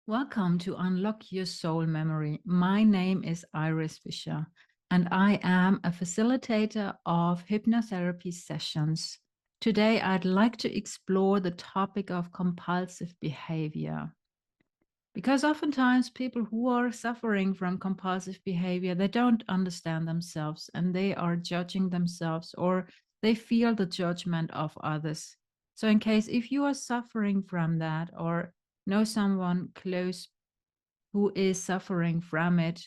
Welcome to Unlock Your Soul Memory. My name is Iris Fisher, and I am a facilitator of hypnotherapy sessions. Today, I'd like to explore the topic of compulsive behavior. Because oftentimes people who are suffering from compulsive behavior, they don't understand themselves and they are judging themselves, or they feel the judgment of others. So in case if you are suffering from that or know someone close who is suffering from it,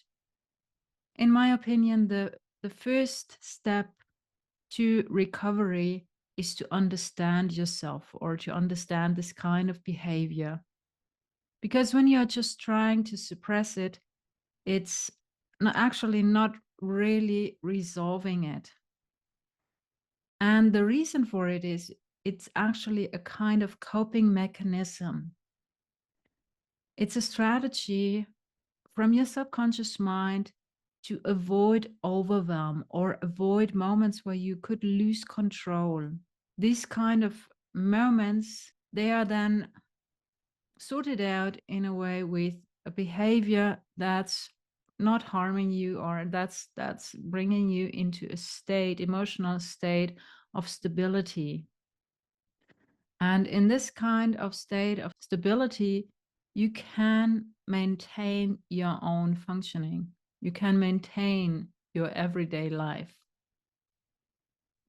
in my opinion, the first step to recovery is to understand yourself or to understand this kind of behavior. Because when you're just trying to suppress it, it's actually not really resolving it. And the reason for it is it's actually a kind of coping mechanism. It's a strategy from your subconscious mind to avoid overwhelm or avoid moments where you could lose control. These kind of moments, they are then sorted out in a way with a behavior that's not harming you, or that's bringing you into a state, emotional state of stability. And in this kind of state of stability, you can maintain your own functioning. You can maintain your everyday life.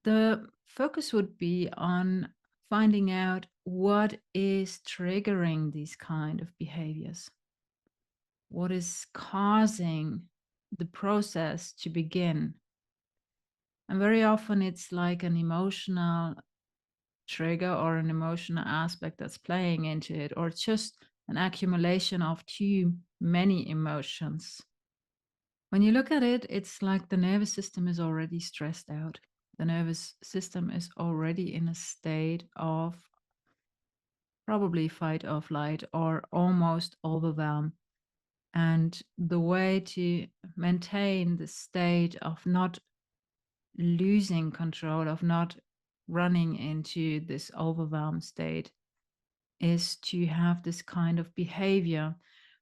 The focus would be on finding out what is triggering these kind of behaviors. What is causing the process to begin? And very often it's like an emotional trigger or an emotional aspect that's playing into it, or just an accumulation of too many emotions. When you look at it, it's like the nervous system is already stressed out. The nervous system is already in a state of probably fight or flight or almost overwhelm. And the way to maintain the state of not losing control, of not running into this overwhelmed state, is to have this kind of behavior,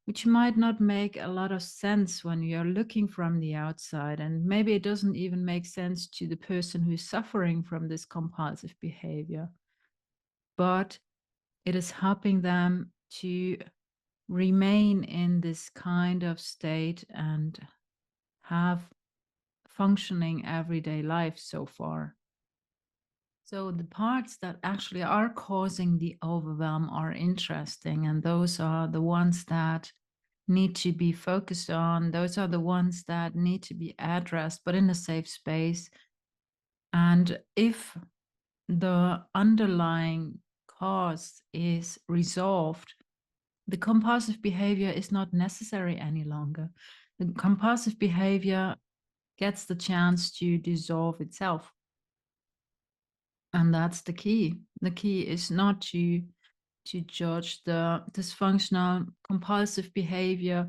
which might not make a lot of sense when you're looking from the outside. And maybe it doesn't even make sense to the person who's suffering from this compulsive behavior. But it is helping them to remain in this kind of state and have functioning everyday life so far. So the parts that actually are causing the overwhelm are interesting, and those are the ones that need to be focused on. Those are the ones that need to be addressed, but in a safe space. And if the underlying cause is resolved, the compulsive behavior is not necessary any longer. The compulsive behavior gets the chance to dissolve itself. And that's the key. The key is not to judge the dysfunctional compulsive behavior,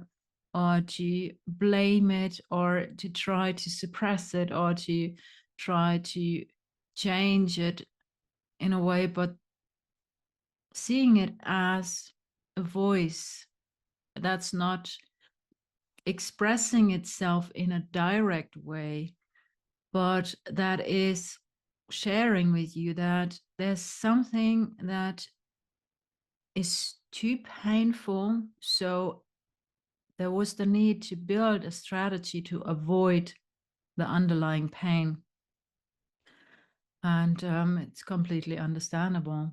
or to blame it, or to try to suppress it, or to try to change it in a way, but seeing it as a voice that's not expressing itself in a direct way, but that is sharing with you that there's something that is too painful. So there was the need to build a strategy to avoid the underlying pain. And it's completely understandable.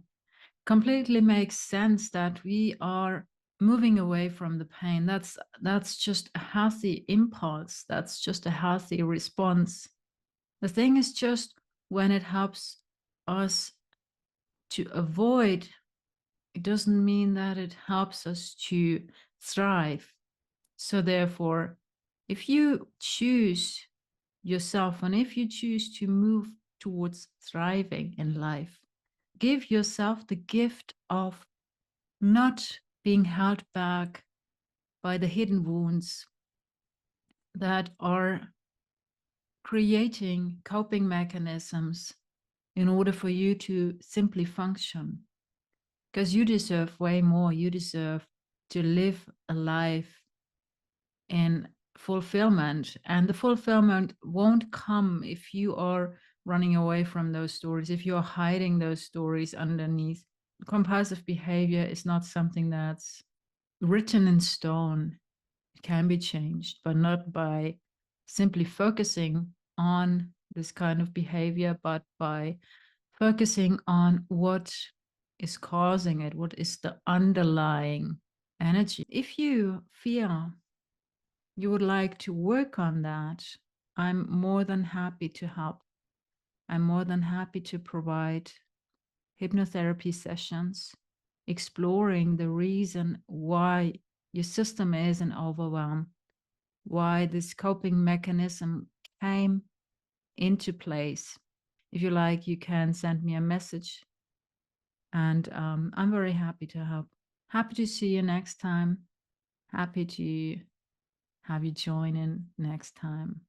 Completely makes sense that we are moving away from the pain. That's just a healthy impulse. That's just a healthy response. The thing is just when it helps us to avoid, it doesn't mean that it helps us to thrive. So therefore, if you choose yourself and if you choose to move towards thriving in life, give yourself the gift of not being held back by the hidden wounds that are creating coping mechanisms in order for you to simply function. Because you deserve way more. You deserve to live a life in fulfillment. And the fulfillment won't come if you are running away from those stories, if you're hiding those stories underneath. Compulsive behavior is not something that's written in stone. It can be changed, but not by simply focusing on this kind of behavior, but by focusing on what is causing it, what is the underlying energy. If you feel you would like to work on that, I'm more than happy to help. I'm more than happy to provide hypnotherapy sessions exploring the reason why your system is in overwhelm, why this coping mechanism came into place. If you like, you can send me a message, and I'm very happy to help. Happy to see you next time. Happy to have you join in next time.